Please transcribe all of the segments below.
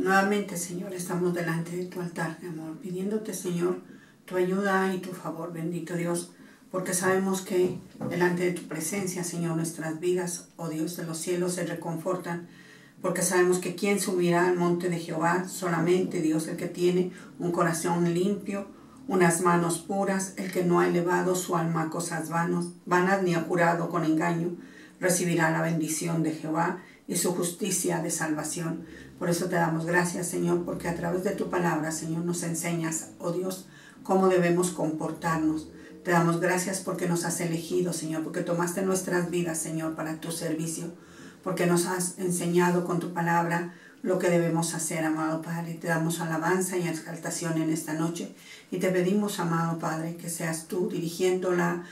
Nuevamente, Señor, estamos delante de tu altar, mi amor, pidiéndote, Señor, tu ayuda y tu favor, bendito Dios, porque sabemos que delante de tu presencia, Señor, nuestras vidas, oh Dios de los cielos, se reconfortan, porque sabemos que ¿quién subirá al monte de Jehová? Solamente Dios, el que tiene un corazón limpio, unas manos puras, el que no ha elevado su alma a cosas vanas ni ha jurado con engaño, recibirá la bendición de Jehová y su justicia de salvación. Por eso te damos gracias, Señor, porque a través de tu palabra, Señor, nos enseñas, oh Dios, cómo debemos comportarnos. Te damos gracias porque nos has elegido, Señor, porque tomaste nuestras vidas, Señor, para tu servicio, porque nos has enseñado con tu palabra lo que debemos hacer, amado Padre. Te damos alabanza y exaltación en esta noche y te pedimos, amado Padre, que seas tú dirigiendo la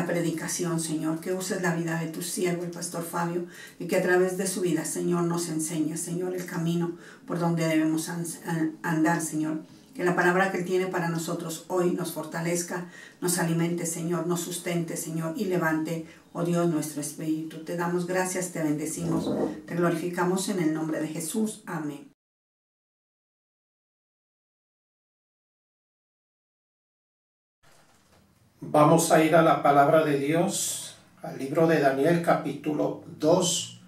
predicación, Señor, que uses la vida de tu siervo, el pastor Fabio, y que a través de su vida, Señor, nos enseñes, Señor, el camino por donde debemos andar, Señor. Que la palabra que Él tiene para nosotros hoy nos fortalezca, nos alimente, Señor, nos sustente, Señor, y levante, oh Dios, nuestro espíritu. Te damos gracias, te bendecimos, te glorificamos en el nombre de Jesús. Amén. Vamos a ir a la palabra de Dios, al libro de Daniel, capítulo 2,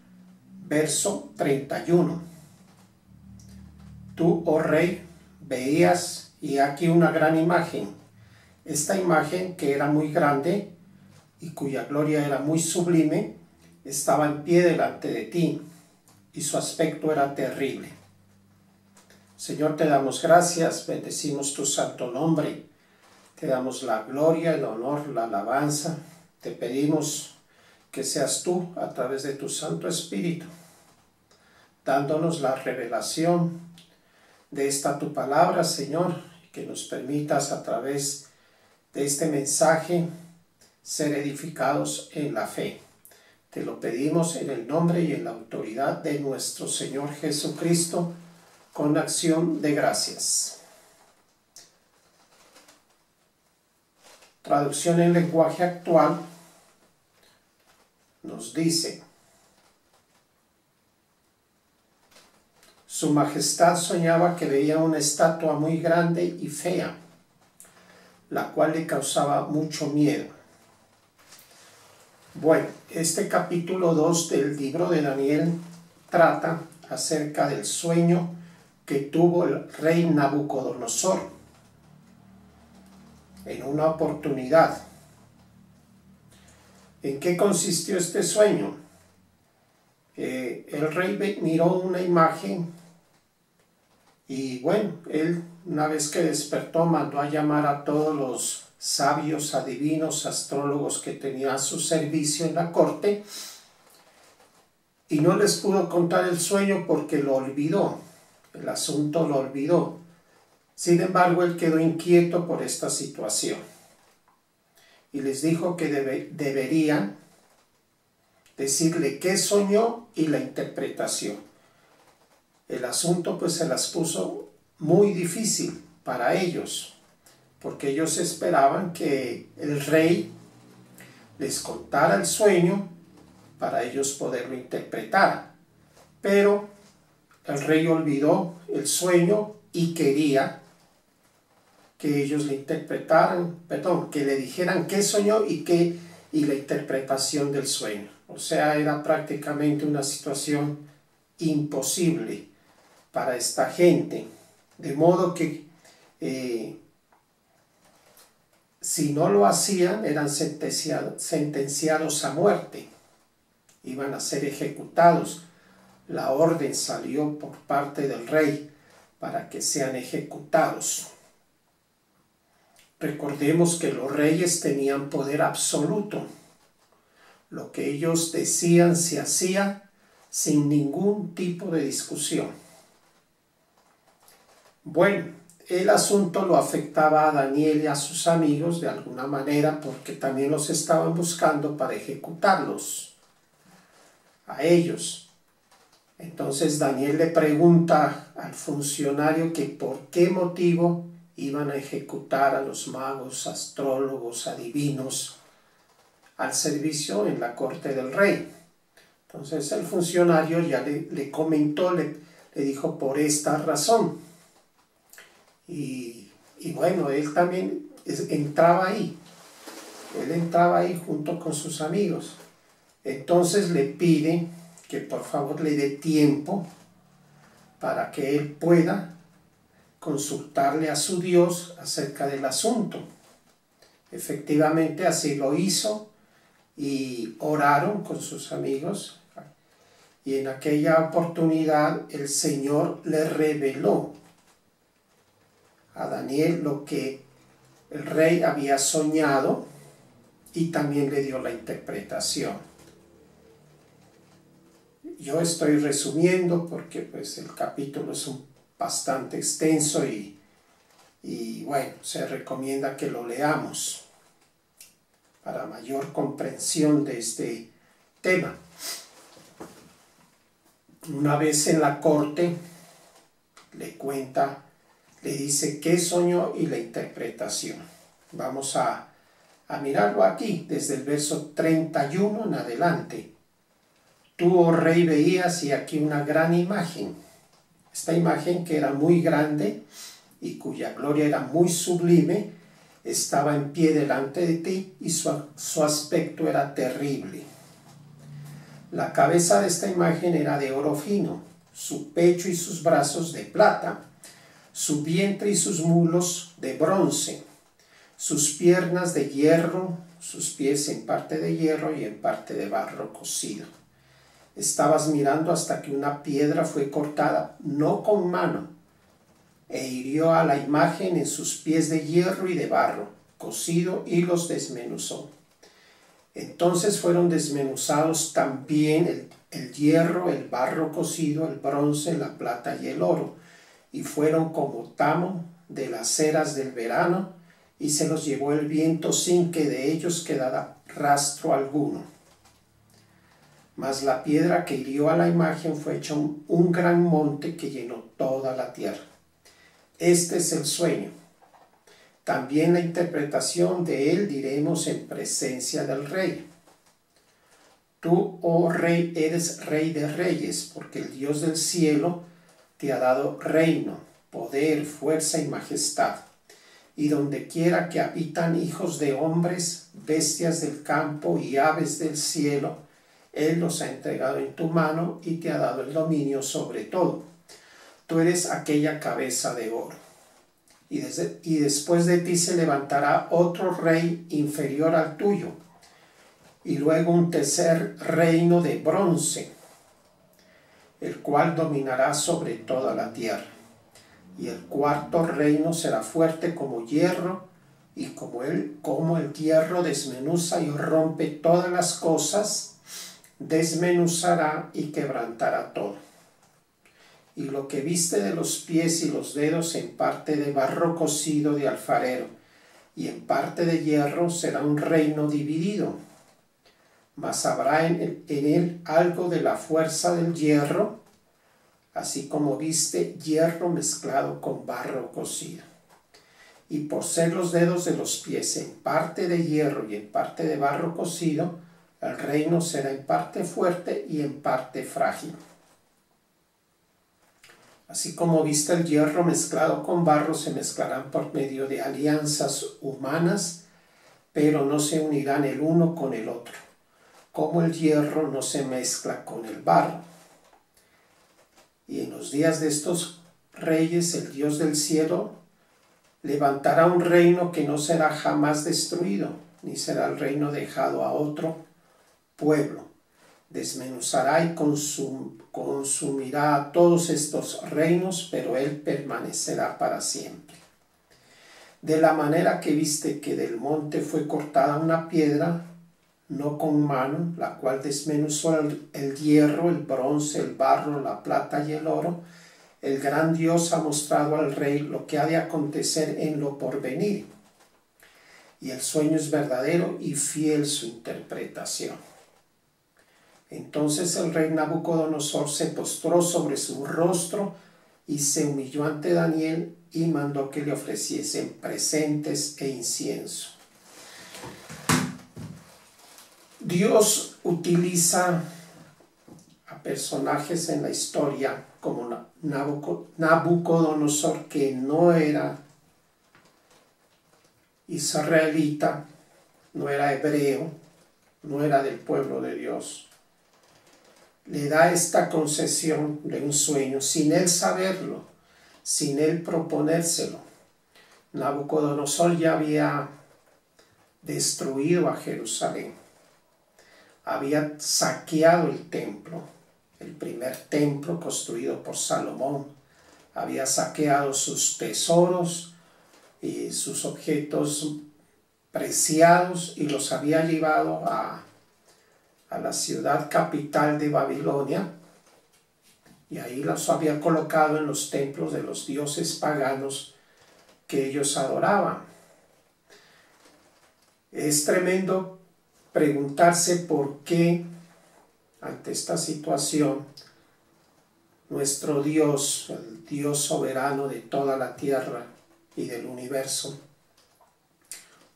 verso 31. Tú, oh rey, veías y aquí una gran imagen. Esta imagen, que era muy grande y cuya gloria era muy sublime, estaba en pie delante de ti y su aspecto era terrible. Señor, te damos gracias, bendecimos tu santo nombre, te damos la gloria, el honor, la alabanza. Te pedimos que seas tú, a través de tu Santo Espíritu, dándonos la revelación de esta tu palabra, Señor, que nos permitas a través de este mensaje ser edificados en la fe. Te lo pedimos en el nombre y en la autoridad de nuestro Señor Jesucristo, con acción de gracias. Traducción en lenguaje actual nos dice: Su Majestad soñaba que veía una estatua muy grande y fea, la cual le causaba mucho miedo. Bueno, este capítulo 2 del libro de Daniel trata acerca del sueño que tuvo el rey Nabucodonosor en una oportunidad. ¿En qué consistió este sueño? El rey miró una imagen y bueno, él, una vez que despertó, mandó a llamar a todos los sabios, adivinos, astrólogos que tenía a su servicio en la corte, y no les pudo contar el sueño porque lo olvidó, el asunto lo olvidó. Sin embargo, él quedó inquieto por esta situación y les dijo que deberían decirle qué soñó y la interpretación. El asunto pues se las puso muy difícil para ellos, porque ellos esperaban que el rey les contara el sueño para ellos poderlo interpretar. Pero el rey olvidó el sueño y quería que ellos le interpretaran, que le dijeran qué soñó y la interpretación del sueño. O sea, era prácticamente una situación imposible para esta gente, de modo que si no lo hacían, eran sentenciados a muerte, iban a ser ejecutados. La orden salió por parte del rey para que sean ejecutados. Recordemos que los reyes tenían poder absoluto. Lo que ellos decían se hacía sin ningún tipo de discusión. Bueno, el asunto lo afectaba a Daniel y a sus amigos de alguna manera, porque también los estaban buscando para ejecutarlos a ellos. Entonces Daniel le pregunta al funcionario que por qué motivo iban a ejecutar a los magos, astrólogos, adivinos al servicio en la corte del rey. Entonces el funcionario ya le comentó, le le dijo, por esta razón. Y bueno, él también entraba ahí. Él entraba ahí junto con sus amigos. Entonces le pide que por favor le dé tiempo para que él pueda consultarle a su Dios acerca del asunto. Efectivamente así lo hizo y oraron con sus amigos, y en aquella oportunidad el Señor le reveló a Daniel lo que el rey había soñado y también le dio la interpretación. Yo estoy resumiendo porque pues el capítulo es bastante extenso y bueno, se recomienda que lo leamos para mayor comprensión de este tema. Una vez en la corte le dice qué soñó y la interpretación. Vamos a mirarlo aquí desde el verso 31 en adelante. Tú, oh rey, veías y aquí una gran imagen. Esta imagen, que era muy grande y cuya gloria era muy sublime, estaba en pie delante de ti y su aspecto era terrible. La cabeza de esta imagen era de oro fino, su pecho y sus brazos de plata, su vientre y sus mulos de bronce, sus piernas de hierro, sus pies en parte de hierro y en parte de barro cocido. Estabas mirando hasta que una piedra fue cortada, no con mano, e hirió a la imagen en sus pies de hierro y de barro cocido y los desmenuzó. Entonces fueron desmenuzados también el hierro, el barro cocido, el bronce, la plata y el oro, y fueron como tamo de las eras del verano, y se los llevó el viento sin que de ellos quedara rastro alguno. Mas la piedra que hirió a la imagen fue hecha un gran monte que llenó toda la tierra. Este es el sueño. También la interpretación de él diremos en presencia del rey. Tú, oh rey, eres rey de reyes, porque el Dios del cielo te ha dado reino, poder, fuerza y majestad. Y donde quiera que habitan hijos de hombres, bestias del campo y aves del cielo, Él los ha entregado en tu mano y te ha dado el dominio sobre todo. Tú eres aquella cabeza de oro. Y después de ti se levantará otro rey inferior al tuyo, y luego un tercer reino de bronce, el cual dominará sobre toda la tierra. Y el cuarto reino será fuerte como hierro, y como el hierro desmenuza y rompe todas las cosas, desmenuzará y quebrantará todo. Y lo que viste de los pies y los dedos en parte de barro cocido de alfarero y en parte de hierro será un reino dividido, mas habrá en él algo de la fuerza del hierro, así como viste hierro mezclado con barro cocido. Y por ser los dedos de los pies en parte de hierro y en parte de barro cocido, el reino será en parte fuerte y en parte frágil. Así como viste el hierro mezclado con barro, se mezclarán por medio de alianzas humanas, pero no se unirán el uno con el otro, como el hierro no se mezcla con el barro. Y en los días de estos reyes, el Dios del cielo levantará un reino que no será jamás destruido, ni será el reino dejado a otro pueblo. Desmenuzará y consumirá a todos estos reinos, pero él permanecerá para siempre. De la manera que viste que del monte fue cortada una piedra, no con mano, la cual desmenuzó el hierro, el bronce, el barro, la plata y el oro, el gran Dios ha mostrado al rey lo que ha de acontecer en lo porvenir. Y el sueño es verdadero y fiel su interpretación. Entonces el rey Nabucodonosor se postró sobre su rostro y se humilló ante Daniel y mandó que le ofreciesen presentes e incienso. Dios utiliza a personajes en la historia como Nabucodonosor, que no era israelita, no era hebreo, no era del pueblo de Dios, le da esta concesión de un sueño sin él saberlo, sin él proponérselo. Nabucodonosor ya había destruido a Jerusalén, había saqueado el templo, el primer templo construido por Salomón, había saqueado sus tesoros y sus objetos preciados y los había llevado a la ciudad capital de Babilonia, y ahí los había colocado en los templos de los dioses paganos que ellos adoraban. Es tremendo preguntarse por qué ante esta situación nuestro Dios, el Dios soberano de toda la tierra y del universo,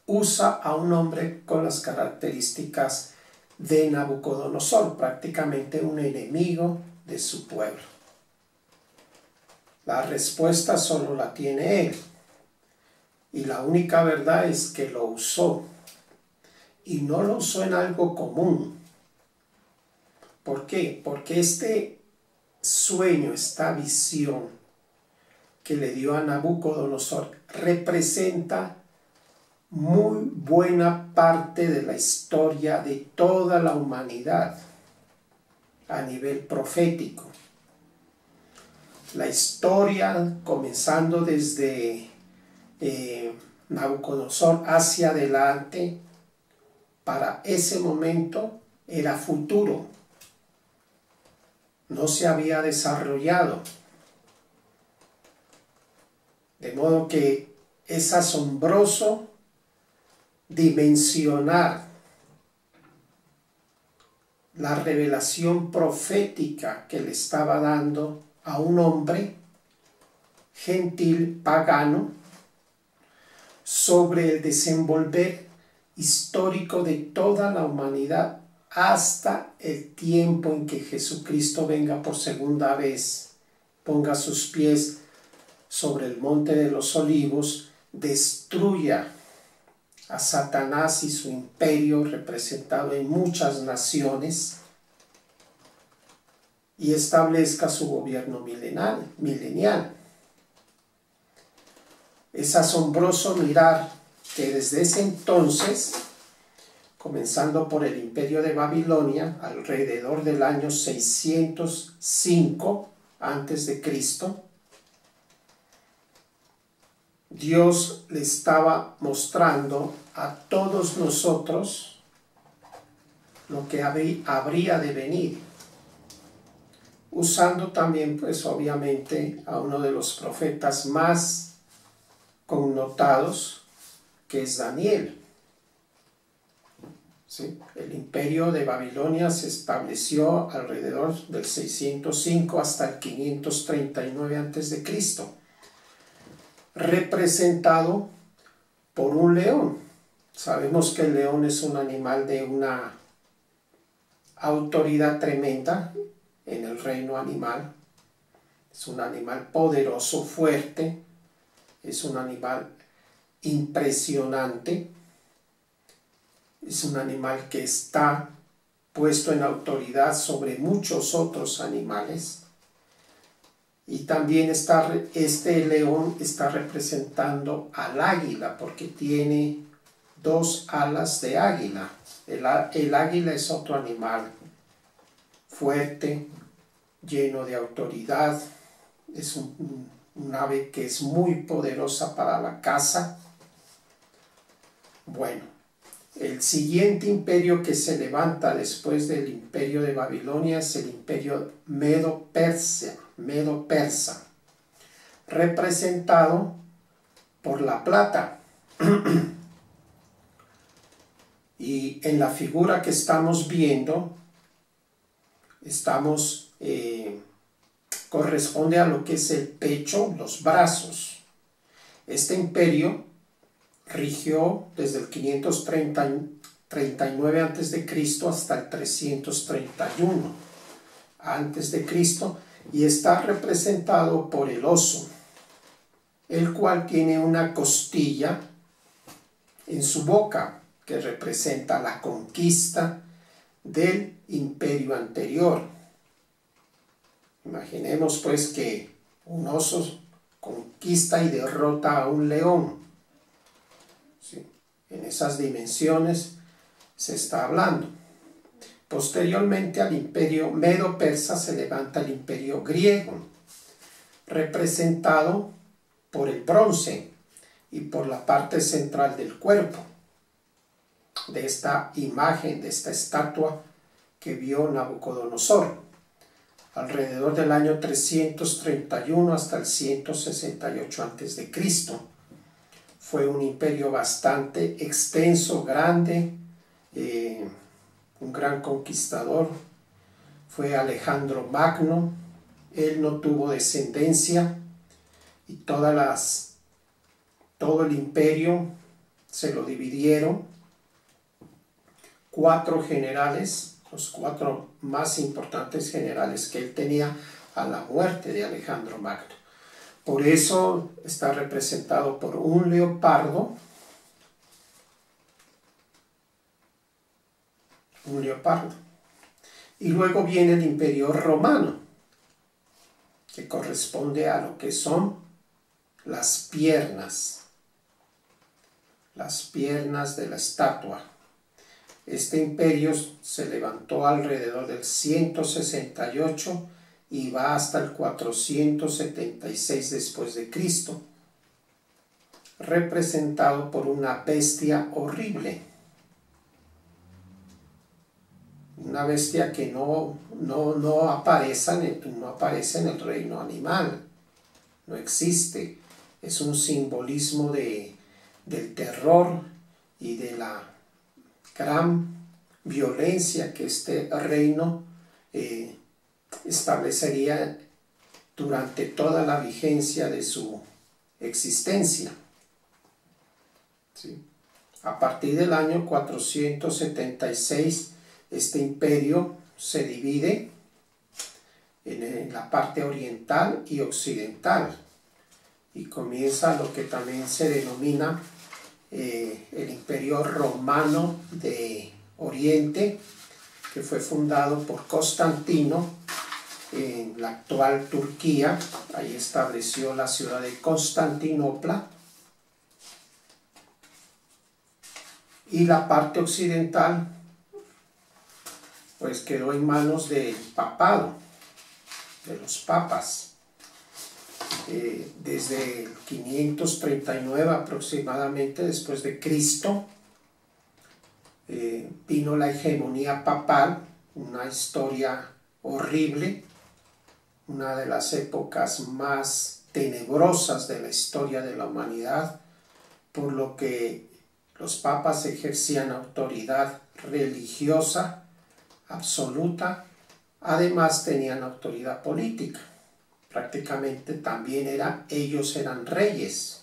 usa a un hombre con las características de Nabucodonosor, prácticamente un enemigo de su pueblo. La respuesta solo la tiene él, y la única verdad es que lo usó, y no lo usó en algo común. ¿Por qué? Porque este sueño, esta visión que le dio a Nabucodonosor representa muy buena parte de la historia de toda la humanidad a nivel profético. La historia, comenzando desde Nabucodonosor hacia adelante, para ese momento era futuro, no se había desarrollado. De modo que es asombroso dimensionar la revelación profética que le estaba dando a un hombre gentil, pagano, sobre el desenvolver histórico de toda la humanidad hasta el tiempo en que Jesucristo venga por segunda vez, ponga sus pies sobre el monte de los olivos, destruya a Satanás y su imperio representado en muchas naciones y establezca su gobierno milenial. Es asombroso mirar que desde ese entonces, comenzando por el imperio de Babilonia, alrededor del año 605 a.C., Dios le estaba mostrando a todos nosotros lo que habría de venir, usando también, pues obviamente, a uno de los profetas más connotados, que es Daniel. ¿Sí? El imperio de Babilonia se estableció alrededor del 605 hasta el 539 a.C., representado por un león. Sabemos que el león es un animal de una autoridad tremenda en el reino animal. Es un animal poderoso, fuerte, es un animal impresionante, es un animal que está puesto en autoridad sobre muchos otros animales. Y también este león está representando al águila, porque tiene dos alas de águila. El águila es otro animal fuerte, lleno de autoridad. Es un ave que es muy poderosa para la caza. Bueno, el siguiente imperio que se levanta después del imperio de Babilonia es el imperio Medo-Persa, representado por la plata. Y en la figura que estamos viendo, corresponde a lo que es el pecho, los brazos. Este imperio rigió desde el 539 a.C. hasta el 331 a.C. y está representado por el oso, el cual tiene una costilla en su boca que representa la conquista del imperio anterior. Imaginemos pues que un oso conquista y derrota a un león. ¿Sí? En esas dimensiones se está hablando. Posteriormente al imperio medo-persa se levanta el imperio griego, representado por el bronce y por la parte central del cuerpo de esta imagen, de esta estatua que vio Nabucodonosor, alrededor del año 331 hasta el 168 a.C. Fue un imperio bastante extenso, grande, un gran conquistador. Fue Alejandro Magno. Él no tuvo descendencia y todo el imperio se lo dividieron. 4 generales, los 4 más importantes generales que él tenía a la muerte de Alejandro Magno. Por eso está representado por un leopardo. Un leopardo. Y luego viene el imperio romano, que corresponde a lo que son las piernas de la estatua. Este imperio se levantó alrededor del 168 y va hasta el 476 después de Cristo, representado por una bestia horrible. Una bestia que no aparece en el reino animal, no existe. Es un simbolismo del terror y de la gran violencia que este reino establecería durante toda la vigencia de su existencia. ¿Sí? A partir del año 476, este imperio se divide en la parte oriental y occidental y comienza lo que también se denomina el Imperio Romano de Oriente, que fue fundado por Constantino en la actual Turquía. Ahí estableció la ciudad de Constantinopla. Y la parte occidental pues quedó en manos del papado, de los papas. Desde el 539 aproximadamente después de Cristo, vino la hegemonía papal, una historia horrible, una de las épocas más tenebrosas de la historia de la humanidad, por lo que los papas ejercían autoridad religiosa absoluta, además tenían autoridad política. Prácticamente también ellos eran reyes.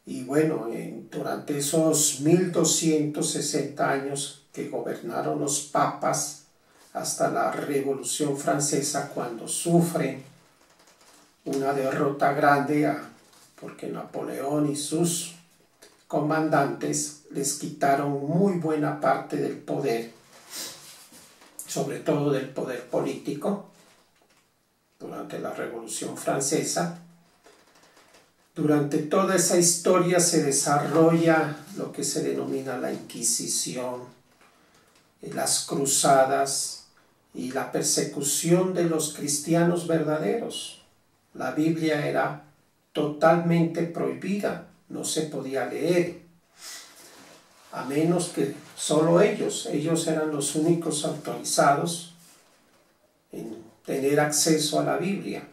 Y bueno, durante esos 1260 años que gobernaron los papas hasta la Revolución Francesa, cuando sufren una derrota grande porque Napoleón y sus comandantes les quitaron muy buena parte del poder, sobre todo del poder político, durante la Revolución Francesa. Durante toda esa historia se desarrolla lo que se denomina la Inquisición, las cruzadas y la persecución de los cristianos verdaderos. La Biblia era totalmente prohibida, no se podía leer, a menos que solo ellos eran los únicos autorizados en tener acceso a la Biblia.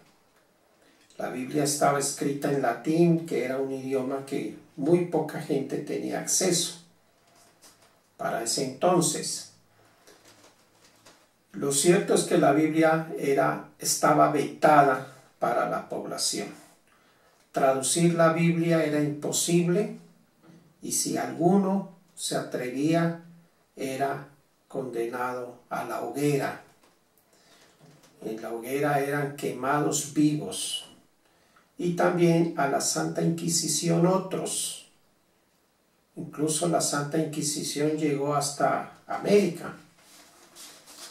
La Biblia estaba escrita en latín, que era un idioma que muy poca gente tenía acceso para ese entonces. Lo cierto es que la Biblia estaba vetada para la población. Traducir la Biblia era imposible y si alguno se atrevía era condenado a la hoguera. en la hoguera eran quemados vivos, y también a la Santa Inquisición otros. Incluso la Santa Inquisición llegó hasta América,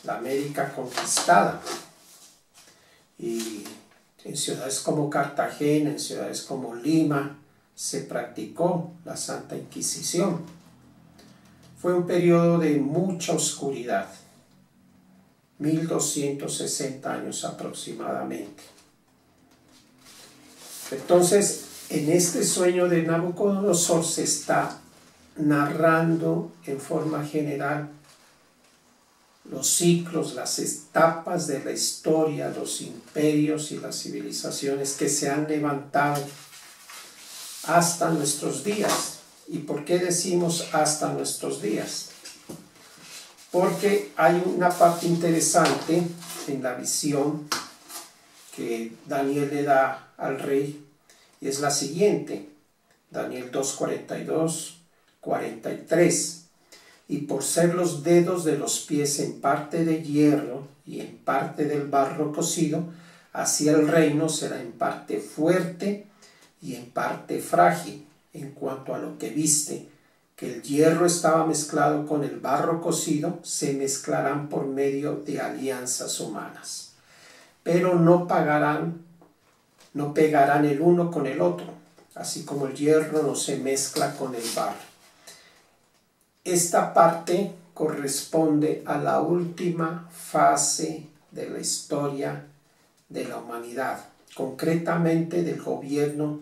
la América conquistada, y en ciudades como Cartagena, en ciudades como Lima, se practicó la Santa Inquisición. Fue un periodo de mucha oscuridad, 1260 años aproximadamente. Entonces, en este sueño de Nabucodonosor se está narrando en forma general los ciclos, las etapas de la historia, los imperios y las civilizaciones que se han levantado hasta nuestros días. ¿Y por qué decimos hasta nuestros días? Porque hay una parte interesante en la visión que Daniel le da al rey, y es la siguiente, Daniel 2:42, 43. Y por ser los dedos de los pies en parte de hierro y en parte del barro cocido, así el reino será en parte fuerte y en parte frágil. En cuanto a lo que viste, que el hierro estaba mezclado con el barro cocido, se mezclarán por medio de alianzas humanas, pero no pegarán el uno con el otro, así como el hierro no se mezcla con el barro. Esta parte corresponde a la última fase de la historia de la humanidad, concretamente del gobierno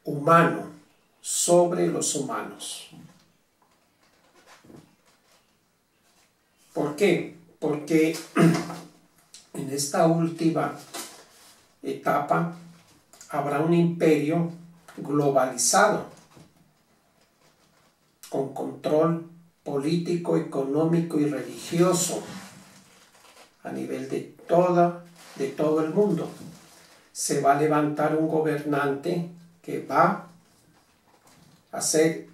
humano sobre los humanos. ¿Por qué? Porque en esta última etapa habrá un imperio globalizado, con control político, económico y religioso a nivel de todo el mundo. Se va a levantar un gobernante que va a ser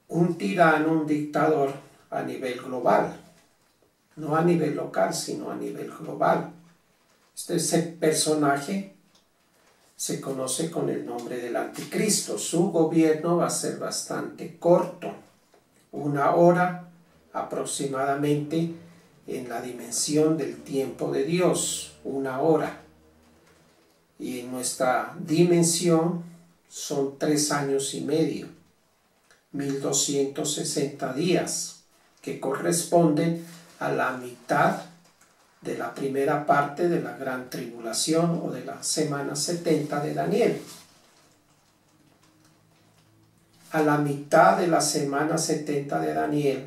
un tirano, un dictador a nivel global, no a nivel local, sino a nivel global. Ese personaje se conoce con el nombre del Anticristo. Su gobierno va a ser bastante corto, 1 hora aproximadamente en la dimensión del tiempo de Dios, 1 hora. Y en nuestra dimensión son 3 años y medio, 1260 días, que corresponden a la mitad de la primera parte de la gran tribulación o de la semana 70 de Daniel. A la mitad de la semana 70 de Daniel,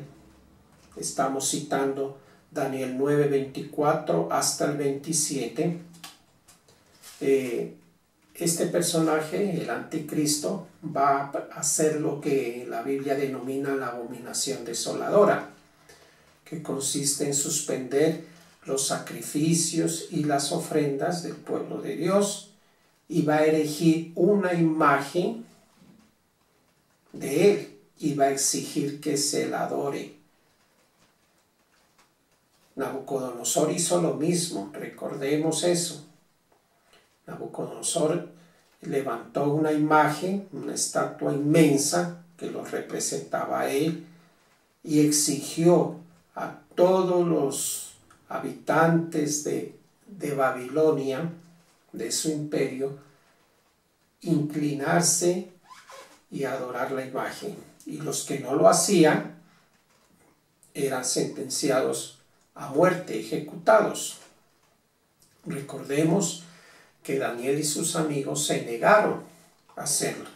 estamos citando Daniel 9:24 hasta el 27, este personaje, el Anticristo, va a hacer lo que la Biblia denomina la abominación desoladora, que consiste en suspender los sacrificios y las ofrendas del pueblo de Dios, y va a erigir una imagen de él y va a exigir que se la adore. Nabucodonosor hizo lo mismo, recordemos eso. Nabucodonosor levantó una imagen, una estatua inmensa que lo representaba a él, y exigió a todos los habitantes de Babilonia, de su imperio, inclinarse y adorar la imagen. Y los que no lo hacían eran sentenciados a muerte, ejecutados. Recordemos que Daniel y sus amigos se negaron a hacerlo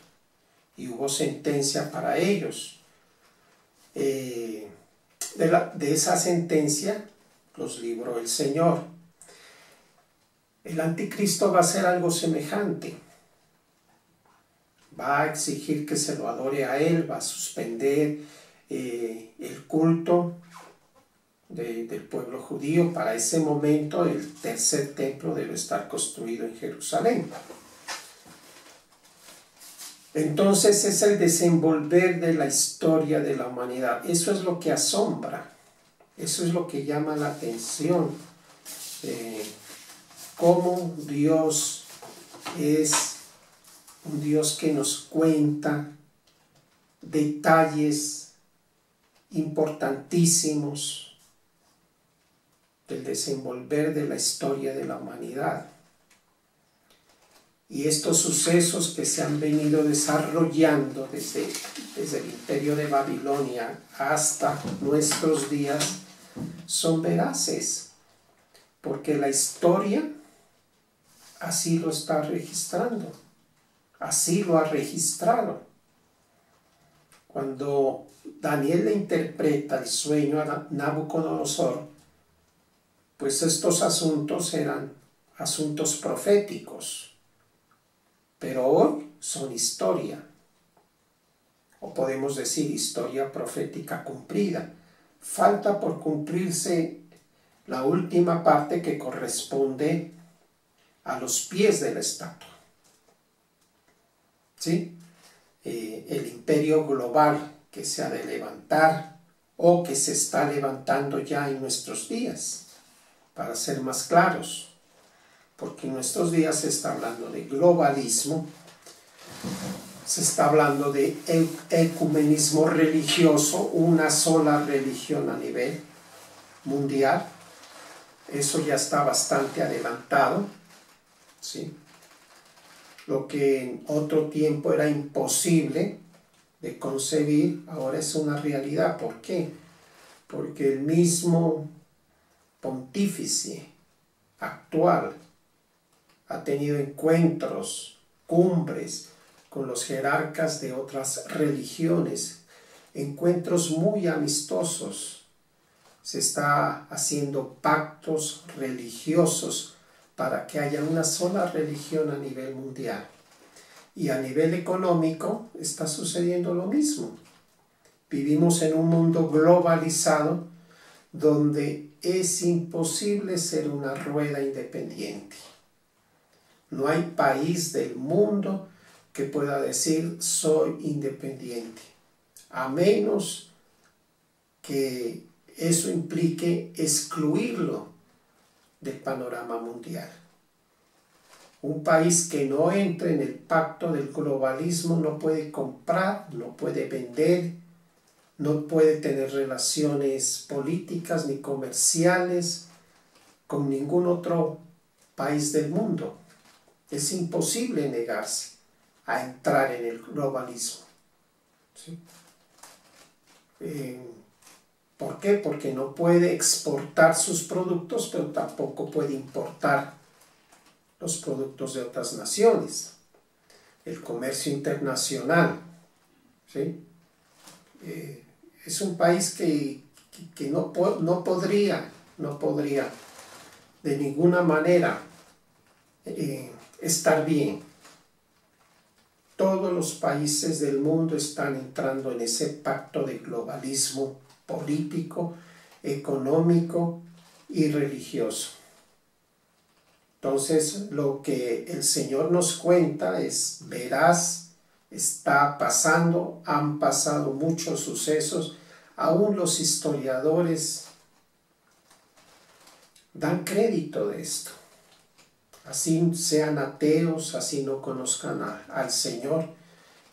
y hubo sentencia para ellos. De esa sentencia los libró el Señor. El Anticristo va a hacer algo semejante. Va a exigir que se lo adore a él, va a suspender el culto del pueblo judío. Para ese momento el tercer templo debe estar construido en Jerusalén. Entonces es el desenvolver de la historia de la humanidad. Eso es lo que asombra. Eso es lo que llama la atención. Cómo Dios es un Dios que nos cuenta detalles importantísimos del desenvolver de la historia de la humanidad. Y estos sucesos que se han venido desarrollando desde el imperio de Babilonia hasta nuestros días son veraces, porque la historia así lo está registrando, así lo ha registrado. Cuando Daniel le interpreta el sueño a Nabucodonosor, pues estos asuntos eran asuntos proféticos, pero hoy son historia, o podemos decir historia profética cumplida. Falta por cumplirse la última parte que corresponde a los pies de la estatua. ¿Sí? El imperio global que se ha de levantar o que se está levantando ya en nuestros días, para ser más claros. Porque en nuestros días se está hablando de globalismo, se está hablando de ecumenismo religioso, una sola religión a nivel mundial. Eso ya está bastante adelantado, ¿sí? Lo que en otro tiempo era imposible de concebir, ahora es una realidad. ¿Por qué? Porque el mismo pontífice actual ha tenido encuentros, cumbres con los jerarcas de otras religiones, encuentros muy amistosos. Se está haciendo pactos religiosos para que haya una sola religión a nivel mundial. Y a nivel económico está sucediendo lo mismo. Vivimos en un mundo globalizado donde es imposible ser una rueda independiente. No hay país del mundo que pueda decir soy independiente, a menos que eso implique excluirlo del panorama mundial. Un país que no entre en el pacto del globalismo no puede comprar, no puede vender, no puede tener relaciones políticas ni comerciales con ningún otro país del mundo. Es imposible negarse a entrar en el globalismo. ¿Sí? ¿Por qué? Porque no puede exportar sus productos, pero tampoco puede importar los productos de otras naciones. El comercio internacional, ¿sí? Es un país que no podría de ninguna manera estar bien. Todos los países del mundo están entrando en ese pacto de globalismo político, económico y religioso. Entonces, lo que el Señor nos cuenta es veraz, está pasando, han pasado muchos sucesos, aún los historiadores dan crédito de esto. Así sean ateos, así no conozcan al Señor,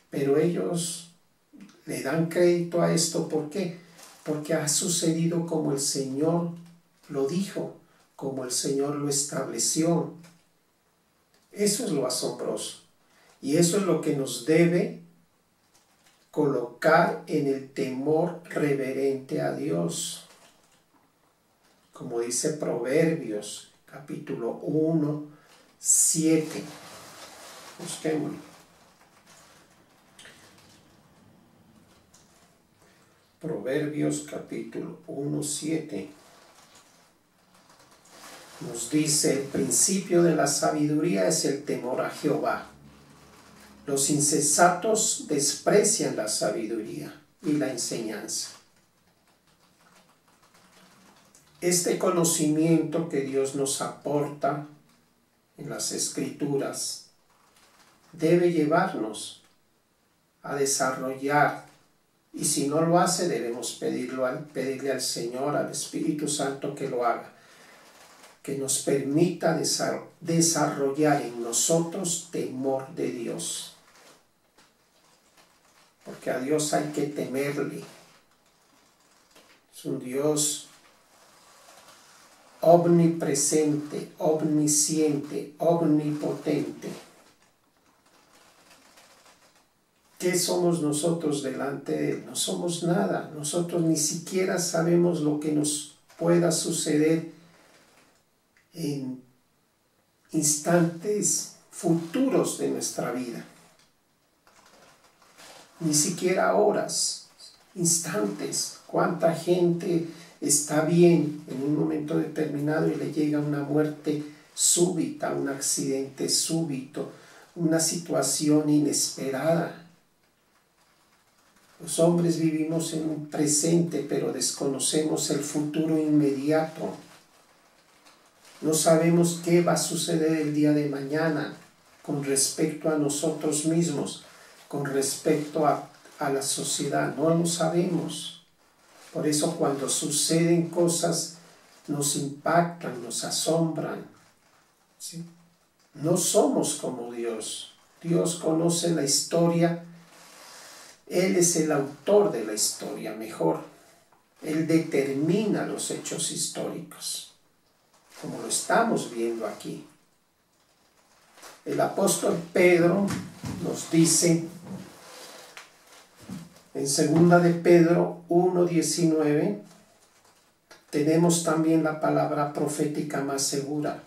pero ellos le dan crédito a esto. ¿Por qué? Porque ha sucedido como el Señor lo dijo, como el Señor lo estableció. Eso es lo asombroso. Y eso es lo que nos debe colocar en el temor reverente a Dios. Como dice Proverbios, capítulo 1, 7. Busquémoslo. Proverbios capítulo 1, 7. Nos dice: el principio de la sabiduría es el temor a Jehová. Los insensatos desprecian la sabiduría y la enseñanza. Este conocimiento que Dios nos aporta en las Escrituras debe llevarnos a desarrollar Y si no lo hace, debemos pedirle al Señor, al Espíritu Santo, que lo haga, que nos permita desarrollar en nosotros temor de Dios. Porque a Dios hay que temerle. Es un Dios omnipresente, omnisciente, omnipotente. ¿Qué somos nosotros delante de Él? No somos nada. Nosotros ni siquiera sabemos lo que nos pueda suceder en instantes futuros de nuestra vida. Ni siquiera horas, instantes. ¿Cuánta gente está bien en un momento determinado y le llega una muerte súbita, un accidente súbito, una situación inesperada? Los hombres vivimos en un presente, pero desconocemos el futuro inmediato. No sabemos qué va a suceder el día de mañana con respecto a nosotros mismos, con respecto a la sociedad. No lo sabemos. Por eso cuando suceden cosas nos impactan, nos asombran. ¿Sí? No somos como Dios. Dios conoce la historia. Él es el autor de la historia, mejor. Él determina los hechos históricos, como lo estamos viendo aquí. El apóstol Pedro nos dice en 2 de Pedro 1:19, tenemos también la palabra profética más segura,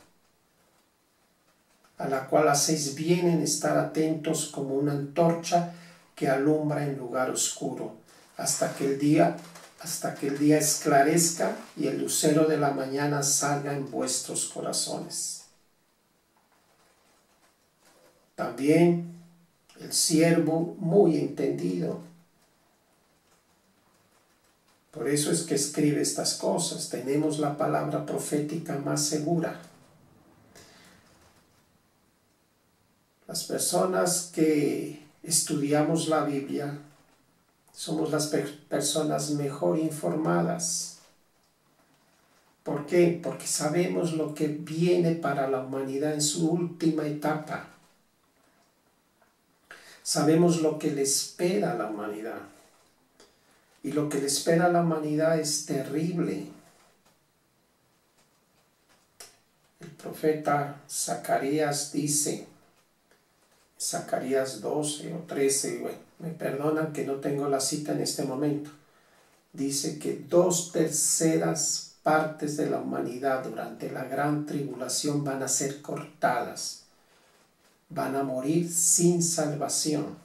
a la cual hacéis bien en estar atentos como una antorcha que alumbra en lugar oscuro, hasta que el día esclarezca y el lucero de la mañana salga en vuestros corazones. También el siervo muy entendido. Por eso es que escribe estas cosas. Tenemos la palabra profética más segura. Las personas que estudiamos la Biblia somos las personas mejor informadas. ¿Por qué? Porque sabemos lo que viene para la humanidad en su última etapa. Sabemos lo que le espera a la humanidad. Y lo que le espera a la humanidad es terrible. El profeta Zacarías dice, Zacarías 12 o 13, bueno, me perdonan que no tengo la cita en este momento, dice que 2/3 partes de la humanidad durante la gran tribulación van a ser cortadas, van a morir sin salvación.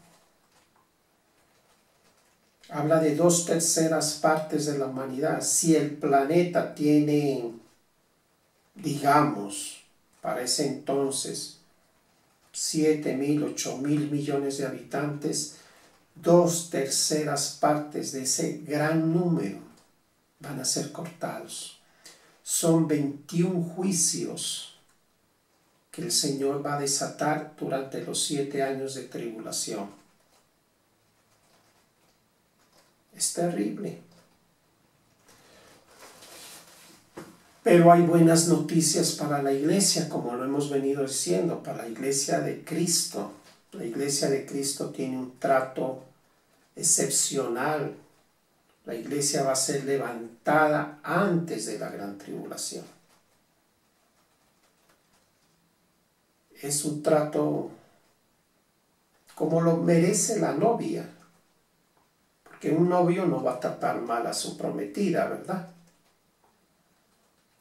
Habla de 2/3 partes de la humanidad. Si el planeta tiene, digamos, para ese entonces, 7.000, 8.000 millones de habitantes, 2/3 partes de ese gran número van a ser cortados. Son 21 juicios que el Señor va a desatar durante los 7 años de tribulación. Es terrible. Pero hay buenas noticias para la iglesia, como lo hemos venido diciendo, para la iglesia de Cristo. La iglesia de Cristo tiene un trato excepcional. La iglesia va a ser levantada antes de la gran tribulación. Es un trato como lo merece la novia. Porque un novio no va a tratar mal a su prometida, ¿verdad?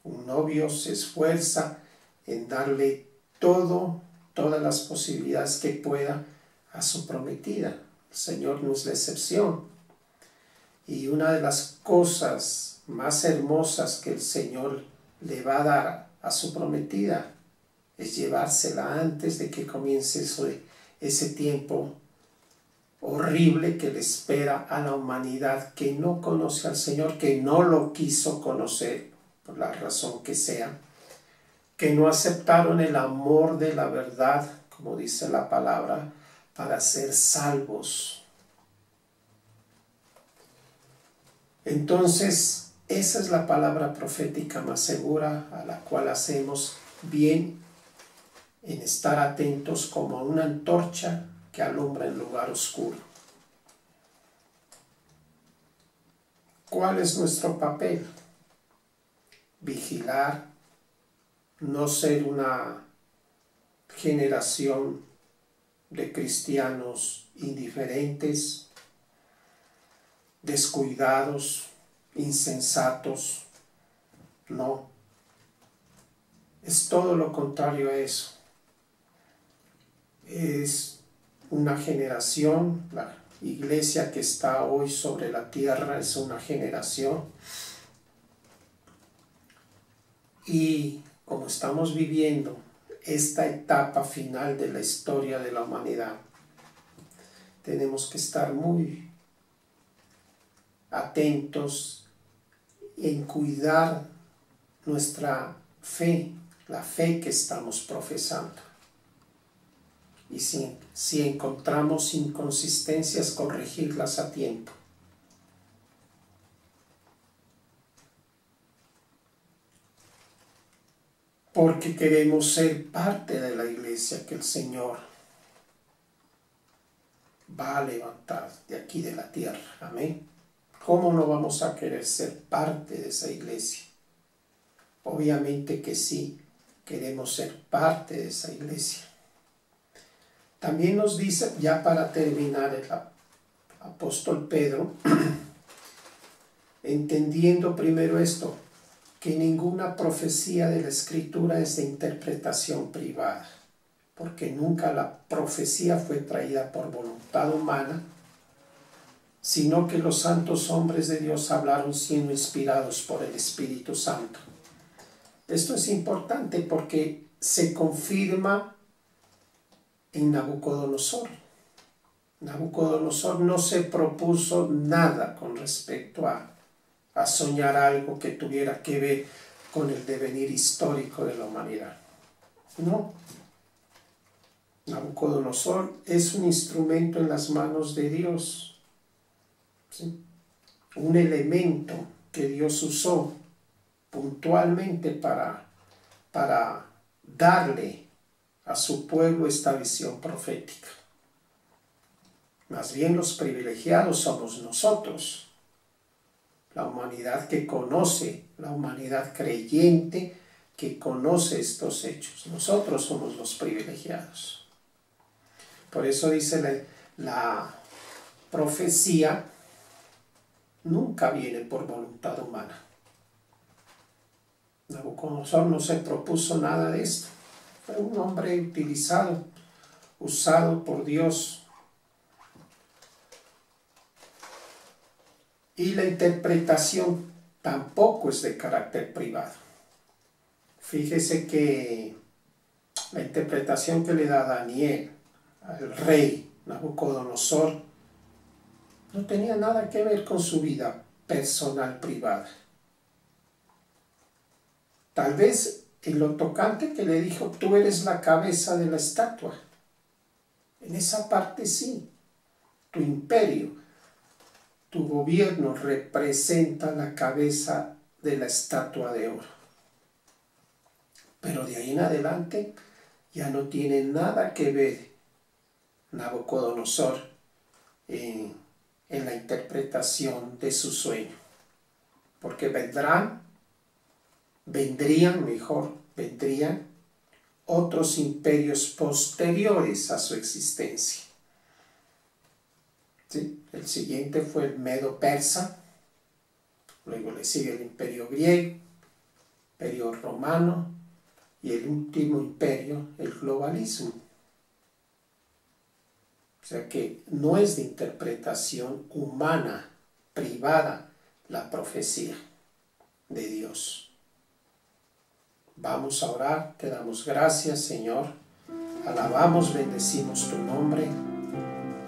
Un novio se esfuerza en darle todas las posibilidades que pueda a su prometida. El Señor no es la excepción. Y una de las cosas más hermosas que el Señor le va a dar a su prometida es llevársela antes de que comience ese tiempo horrible que le espera a la humanidad que no conoce al Señor, que no lo quiso conocer por la razón que sea, que no aceptaron el amor de la verdad, como dice la palabra, para ser salvos. Entonces, esa es la palabra profética más segura, a la cual hacemos bien en estar atentos como a una antorcha que alumbra en lugar oscuro. ¿Cuál es nuestro papel? Vigilar, no ser una generación de cristianos indiferentes, descuidados, insensatos. No, es todo lo contrario a eso. Es una generación, la iglesia que está hoy sobre la tierra es una generación, y como estamos viviendo esta etapa final de la historia de la humanidad, tenemos que estar muy atentos en cuidar nuestra fe, la fe que estamos profesando. Y si encontramos inconsistencias, corregirlas a tiempo. Porque queremos ser parte de la iglesia que el Señor va a levantar de aquí de la tierra. Amén. ¿Cómo no vamos a querer ser parte de esa iglesia? Obviamente que sí, queremos ser parte de esa iglesia. También nos dice, ya para terminar, el apóstol Pedro, entendiendo primero esto, que ninguna profecía de la Escritura es de interpretación privada, porque nunca la profecía fue traída por voluntad humana, sino que los santos hombres de Dios hablaron siendo inspirados por el Espíritu Santo. Esto es importante porque se confirma en Nabucodonosor. Nabucodonosor no se propuso nada con respecto a soñar algo que tuviera que ver con el devenir histórico de la humanidad. No. Nabucodonosor es un instrumento en las manos de Dios. ¿Sí? Un elemento que Dios usó puntualmente para darle a su pueblo esta visión profética. Más bien los privilegiados somos nosotros, la humanidad que conoce, la humanidad creyente que conoce estos hechos. Nosotros somos los privilegiados. Por eso dice la profecía nunca viene por voluntad humana. Nabucodonosor no se propuso nada de esto. Fue un hombre usado por Dios. Y la interpretación tampoco es de carácter privado. Fíjese que la interpretación que le da Daniel al rey Nabucodonosor no tenía nada que ver con su vida personal privada. Tal vez en lo tocante que le dijo, tú eres la cabeza de la estatua. En esa parte sí, tu imperio, tu gobierno representa la cabeza de la estatua de oro. Pero de ahí en adelante ya no tiene nada que ver Nabucodonosor en la interpretación de su sueño. Porque vendrían otros imperios posteriores a su existencia. ¿Sí? El siguiente fue el Medo-Persa, luego le sigue el imperio griego, imperio romano y el último imperio, el globalismo. O sea que no es de interpretación humana, privada, la profecía de Dios. Vamos a orar, te damos gracias, Señor, alabamos, bendecimos tu nombre,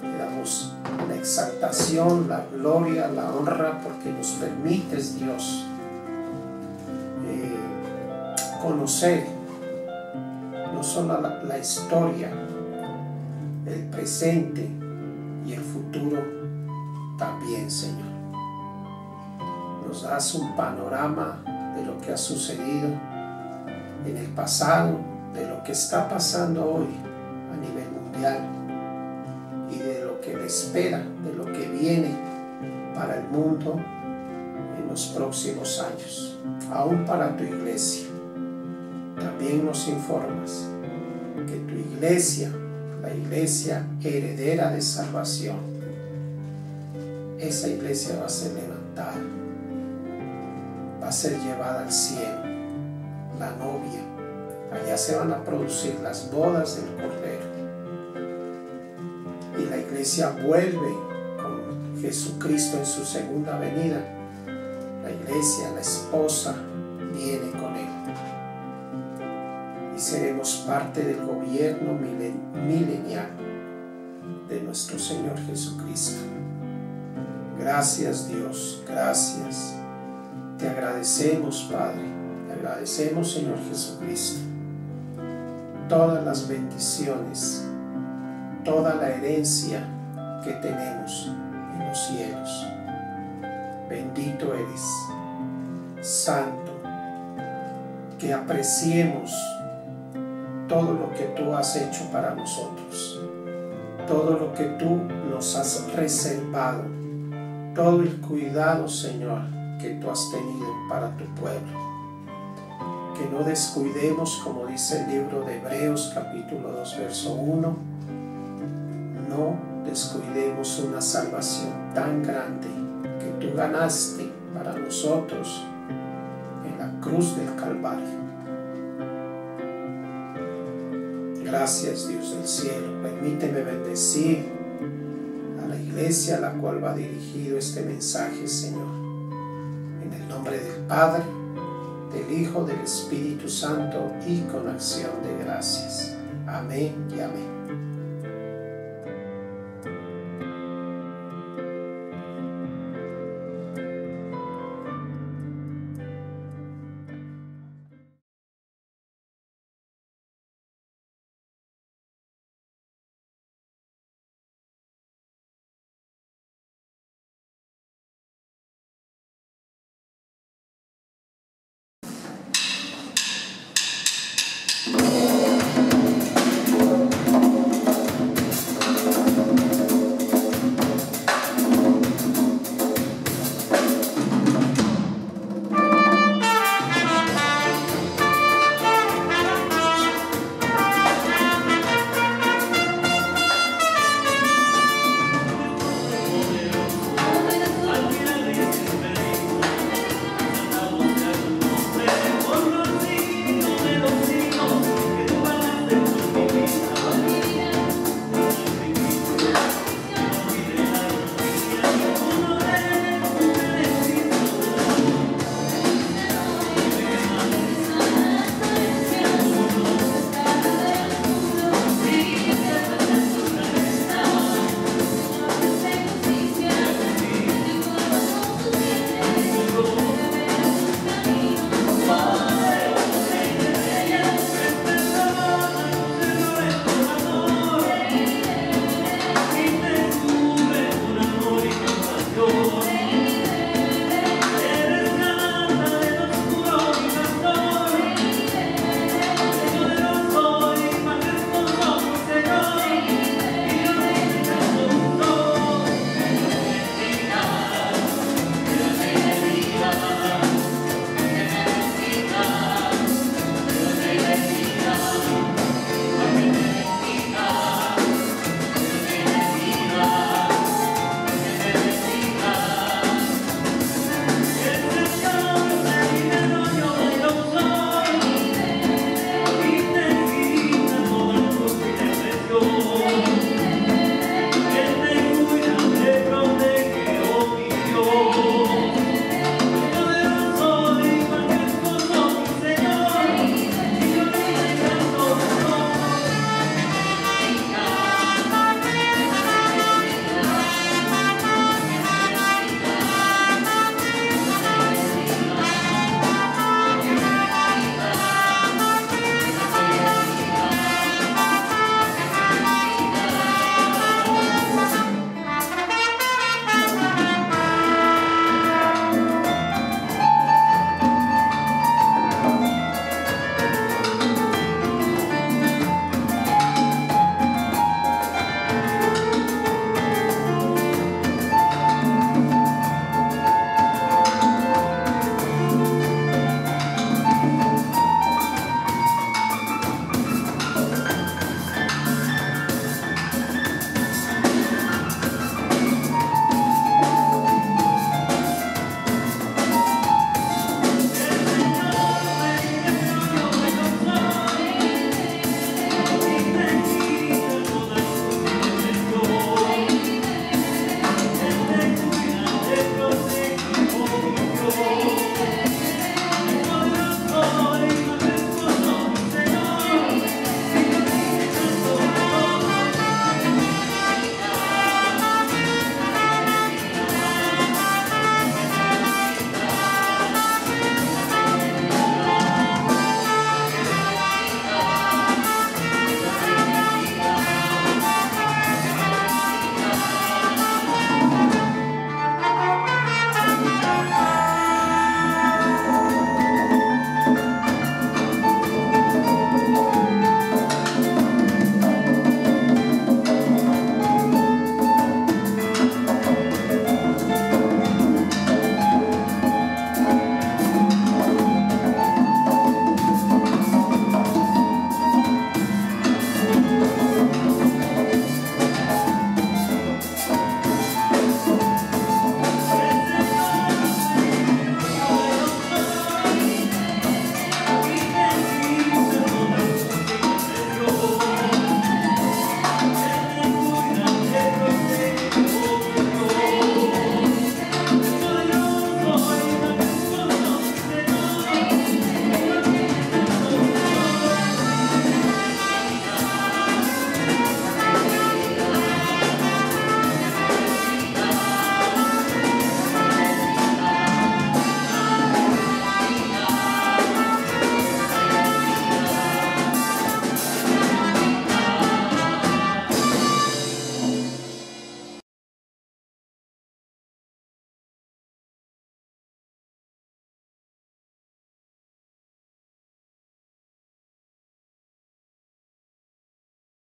te damos la exaltación, la gloria, la honra, porque nos permites, Dios, conocer no solo la historia, el presente y el futuro también, Señor. nos das un panorama de lo que ha sucedido en el pasado, de lo que está pasando hoy a nivel mundial y de lo que le espera, de lo que viene para el mundo en los próximos años, aún para tu iglesia. También nos informas que tu iglesia, la iglesia heredera de salvación, esa iglesia va a ser levantada, va a ser llevada al cielo, la novia. Allá se van a producir las bodas del Cordero. Y la iglesia vuelve con Jesucristo en su segunda venida. La iglesia, la esposa, viene con Él. Y seremos parte del gobierno milenial de nuestro Señor Jesucristo. Gracias, Dios, gracias. Te agradecemos, Padre. Te agradecemos, Señor Jesucristo, todas las bendiciones, toda la herencia que tenemos en los cielos. Bendito eres, santo, que apreciemos todo lo que tú has hecho para nosotros, todo lo que tú nos has reservado, todo el cuidado, Señor, que tú has tenido para tu pueblo. Que no descuidemos, como dice el libro de Hebreos capítulo 2 verso 1, no descuidemos una salvación tan grande que tú ganaste para nosotros en la cruz del Calvario. Gracias, Dios del cielo. Permíteme bendecir a la iglesia a la cual va dirigido este mensaje, Señor. En el nombre del Padre, del Hijo, del Espíritu Santo y con acción de gracias. Amén y amén.